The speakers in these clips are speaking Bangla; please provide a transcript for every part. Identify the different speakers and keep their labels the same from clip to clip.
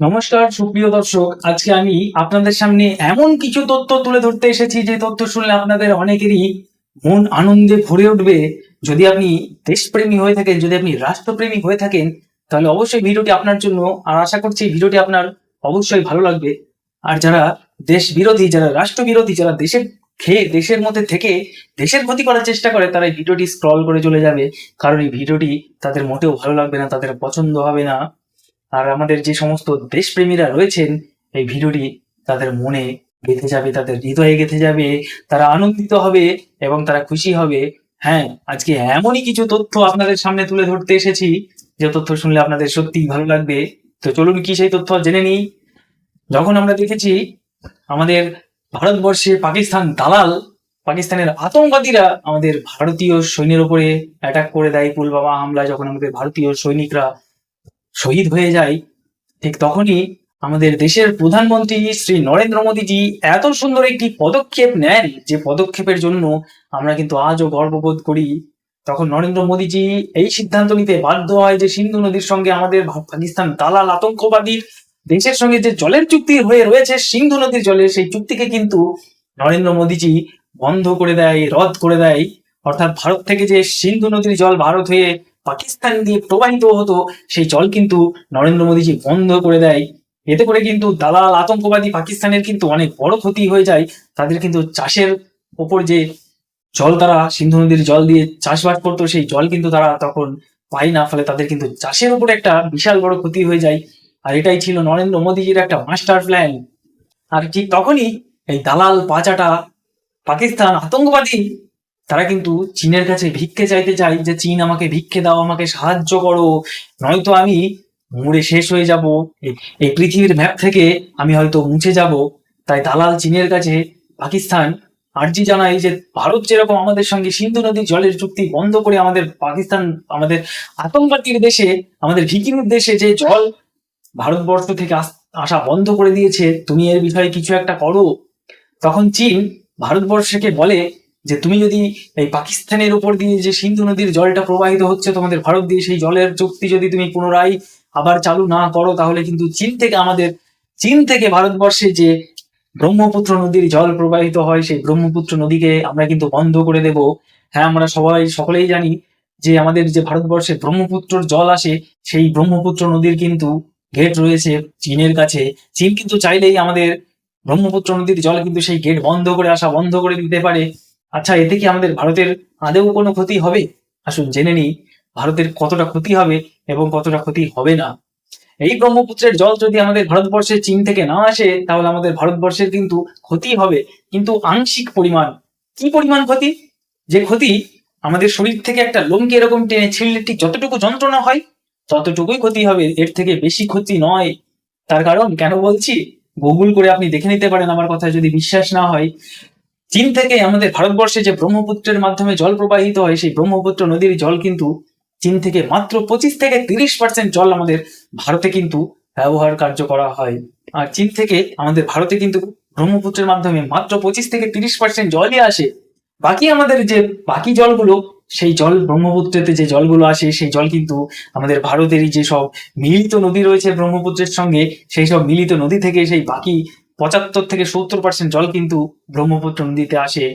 Speaker 1: নমস্কার সুপ্রিয় দর্শক, আজকে আমি আপনাদের সামনে এমন কিছু তথ্য তুলে ধরতে এসেছি যে তথ্য শুনলে আপনাদের অনেকেরই মন আনন্দে ভরে উঠবে। যদি আপনি দেশপ্রেমী হয়ে থাকেন, যদি আপনি রাষ্ট্রপ্রেমী হয়ে থাকেন, তাহলে অবশ্যই ভিডিওটি আপনার জন্য। আর আশা করছি ভিডিওটি আপনার অবশ্যই ভালো লাগবে। আর যারা দেশ বিরোধী, যারা রাষ্ট্র বিরোধী, যারা দেশের খেয়ে দেশের মধ্যে থেকে দেশের ক্ষতি করার চেষ্টা করে, তারা এই ভিডিওটি স্ক্রল করে চলে যাবে, কারণ এই ভিডিওটি তাদের মোটেও ভালো লাগবে না, তাদের পছন্দ হবে না। আর আমাদের যে সমস্ত দেশপ্রেমীরা রয়েছেন, এই ভিডিওটি তাদের মনে গেঁথে যাবে, তাদের হৃদয়ে গেঁথে যাবে, তারা আনন্দিত হবে এবং তারা খুশি হবে। হ্যাঁ, আজকে এমনই কিছু তথ্য আপনাদের সামনে তুলে ধরতে এসেছি যে তথ্য শুনলে আপনাদের সত্যিই ভালো লাগবে। তো চলুন কি সেই তথ্য জেনে নিই। যখন আমরা দেখেছি আমাদের ভারতবর্ষে পাকিস্তানের আতঙ্কবাদীরা আমাদের ভারতীয় সৈন্যের উপরে অ্যাটাক করে দেয়, পুলওয়ামা হামলা, যখন আমাদের ভারতীয় সৈনিকরা শহীদ হয়ে যায়, ঠিক তখনই আমাদের দেশের প্রধানমন্ত্রী শ্রী নরেন্দ্র মোদীজি এত সুন্দর একটি পদক্ষেপ নেন, যে পদক্ষেপের জন্য আমরা কিন্তু আজও গর্ববোধ করি। তখন নরেন্দ্র মোদীজি এই সিদ্ধান্ত নিতে বাধ্য হয় যে সিন্ধু নদীর সঙ্গে আমাদের পাকিস্তান দালাল আতঙ্কবাদীর দেশের সঙ্গে যে জলের চুক্তি হয়ে রয়েছে সিন্ধু নদীর জলে, সেই চুক্তিকে কিন্তু নরেন্দ্র মোদীজি বন্ধ করে দেয়, রদ করে দেয়। অর্থাৎ ভারত থেকে যে সিন্ধু নদীর জল ভারত হয়ে পাকিস্তান দিয়ে প্রবাহিত হতো, সেই জল কিন্তু নরেন্দ্র মোদীজি বন্ধ করে দেয়। এতে করে কিন্তু দালাল আতঙ্কবাদী পাকিস্তানের কিন্তু অনেক বড় ক্ষতি হয়ে যায়। তাদের কিন্তু চাষের ওপর যে জল, তারা সিন্ধু নদীর জল দিয়ে চাষবাস করতো, সেই জল কিন্তু তারা তখন পায় না, ফলে তাদের কিন্তু চাষের উপর একটা বিশাল বড় ক্ষতি হয়ে যায়। আর এটাই ছিল নরেন্দ্র মোদীজির একটা মাস্টার প্ল্যান। আর ঠিক তখনই এই দালাল পাচাটা পাকিস্তান আতঙ্কবাদী, তারা কিন্তু চীনের কাছে ভিক্ষে চাইতে চাই যে চীন আমাকে ভিক্ষে দাও, আমাকে সাহায্য করো, নয়তো আমি মরে শেষ হয়ে যাব, এই পৃথিবীর ম্যাপ থেকে আমি হয়তো মুছে যাব। তাই দালাল চীনের কাছে পাকিস্তান আর্জি জানায় যে ভারত যেরকম আমাদের সঙ্গে সিন্ধু নদীর জলের চুক্তি বন্ধ করে আমাদের আতঙ্কবাদীর দেশে, আমাদের ভিকিরির দেশে যে জল ভারতবর্ষ থেকে আসা বন্ধ করে দিয়েছে, তুমি এর বিষয়ে কিছু একটা করো। তখন চীন ভারতবর্ষকে বলে যে তুমি যদি এই পাকিস্তানের উপর দিয়ে যে সিন্ধু নদীর জলটা প্রবাহিত হচ্ছে তোমাদের ভারত দিয়ে, সেই জলের চুক্তি যদি তুমি পুনরায় আবার চালু না করো, তাহলে কিন্তু চীন থেকে ভারতবর্ষে যে ব্রহ্মপুত্র নদীর জল প্রবাহিত হয়, সেই ব্রহ্মপুত্র নদীকে আমরা কিন্তু বন্ধ করে দেব। হ্যাঁ, আমরা সকলেই জানি যে আমাদের যে ভারতবর্ষে ব্রহ্মপুত্রর জল আসে, সেই ব্রহ্মপুত্র নদীর কিন্তু গেট রয়েছে চীনের কাছে। চীন কিন্তু চাইলেই আমাদের ব্রহ্মপুত্র নদীর জল কিন্তু সেই গেট বন্ধ করে দিতে পারে। আচ্ছা, এতে কি আমাদের ভারতের আদৌ কোনো ক্ষতি হবে? আসুন জেনে নিই ভারতের কতটা ক্ষতি হবে এবং কতটা ক্ষতি হবে না। এই ব্রহ্মপুত্রের জল যদি আমাদের ভারতবর্ষে চীন থেকে না আসে, তাহলে আমাদের ভারতবর্ষের কিন্তু ক্ষতি হবে, কিন্তু আংশিক পরিমাণ। কি পরিমাণ ক্ষতি? যে ক্ষতি আমাদের শরীর থেকে একটা লোমকে এরকম টেনে ছিঁড়লে ঠিক যতটুকু যন্ত্রণা হয়, ততটুকুই ক্ষতি হবে, এর থেকে বেশি ক্ষতি নয়। তার কারণ কেন বলছি, গুগল করে আপনি দেখে নিতে পারেন আমার কথা যদি বিশ্বাস না হয়। চীন থেকে আমাদের ভারতবর্ষে যে ব্রহ্মপুত্রের মাধ্যমে জল প্রবাহিত হয়, সেই ব্রহ্মপুত্র নদীর জল কিন্তু চীন থেকে মাত্র 25 থেকে 30% জল আমাদের ভারতে কিন্তু ব্যবহার কার্য করা হয়। আর চীন থেকে আমাদের ভারতে কিন্তু ব্রহ্মপুত্রের মাধ্যমে মাত্র 25 থেকে 30% জলই আসে। আমাদের যে বাকি জলগুলো, সেই জল ব্রহ্মপুত্রেতে যে জলগুলো আসে, সেই জল কিন্তু আমাদের ভারতেরই যে সব মিলিত নদী রয়েছে ব্রহ্মপুত্রের সঙ্গে, সেই সব মিলিত নদী থেকে সেই বাকি 75 থেকে 70% জল কিন্তু ব্রহ্মপুত্র নদীতে আসে।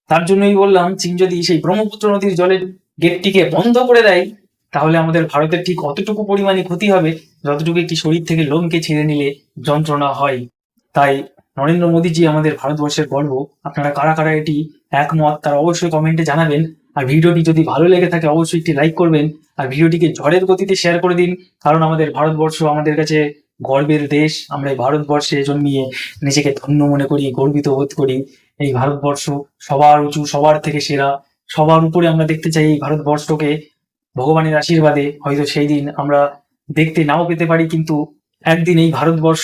Speaker 1: তার জন্যই বললাম, চীন যদি সেই ব্রহ্মপুত্র নদীর জলের গেটটিকে বন্ধ করে দেয়, তাহলে আমাদের ভারতের ঠিক অতটুকু পরিমাণে ক্ষতি হবে যতটুকু একটি শরীর থেকে লোমকে ছিঁড়ে নিলে যন্ত্রণা হয়। তাই নরেন্দ্র মোদীজি আমাদের ভারতবর্ষের গর্ব। আপনারা কারা কারা এটি একমত, তারা অবশ্যই কমেন্টে জানাবেন। আর ভিডিওটি যদি ভালো লেগে থাকে অবশ্যই একটি লাইক করবেন, আর ভিডিওটিকে ঝড়ের গতিতে শেয়ার করে দিন, কারণ আমাদের ভারতবর্ষ আমাদের কাছে গর্বের দেশ। আমরা এই ভারতবর্ষে জন্মিয়ে নিজেকে ধন্য মনে করি, গর্বিত বোধ করি। এই ভারতবর্ষ সবার উঁচু, সবার থেকে সেরা, সবার উপরে আমরা দেখতে চাই এই ভারতবর্ষকে। ভগবানের আশীর্বাদে হয়তো সেই দিন আমরা দেখতে নাও পেতে পারি, কিন্তু একদিন এই ভারতবর্ষ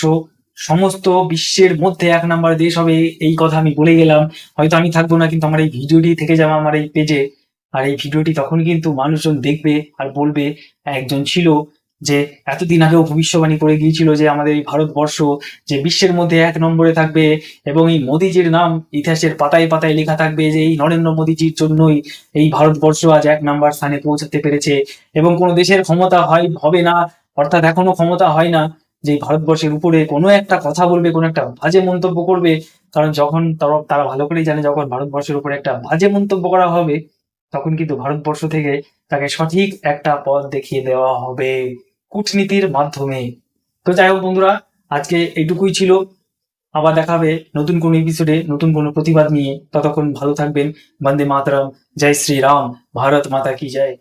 Speaker 1: সমস্ত বিশ্বের মধ্যে 1 নাম্বার দেশ হবে, এই কথা আমি বলে গেলাম। হয়তো আমি থাকবো না, কিন্তু আমার এই ভিডিওটি থেকে যাবে আমার এই পেজে। আর এই ভিডিওটি তখন কিন্তু মানুষজন দেখবে আর বলবে, একজন ছিল যে এতদিন আগেও ভবিষ্যবাণী করে গিয়েছিল যে আমাদের এই ভারতবর্ষ যে বিশ্বের মধ্যে 1 নম্বরে থাকবে, এবং এই মোদিজির নাম ইতিহাসের পাতায় পাতায় লেখা থাকবে যে এই নরেন্দ্র মোদিজির জন্যই এই ভারতবর্ষ আজ 1 নাম্বার স্থানে পৌঁছাতে পেরেছে। এবং কোনো দেশের ক্ষমতা হবে না, অর্থাৎ এখনো ক্ষমতা হয় না, যে ভারতবর্ষের উপরে কোনো একটা কথা বলবে, কোনো একটা বাজে মন্তব্য করবে, কারণ যখন তারা ভালো করেই জানে যখন ভারতবর্ষের উপরে একটা বাজে মন্তব্য করা হবে, তখন কিন্তু ভারতবর্ষ থেকে তাকে সঠিক একটা পথ দেখিয়ে দেওয়া হবে কূটনীতির মাধ্যমে। তো যাই হোক বন্ধুরা, আজকে এইটুকুই ছিল। আবার দেখা হবে নতুন কোনো এপিসোডে নতুন কোনো প্রতিবাদ নিয়ে। ততক্ষণ ভালো থাকবেন। বন্দে মাতরম, জয় শ্রী রাম, ভারত মাতা কি জয়।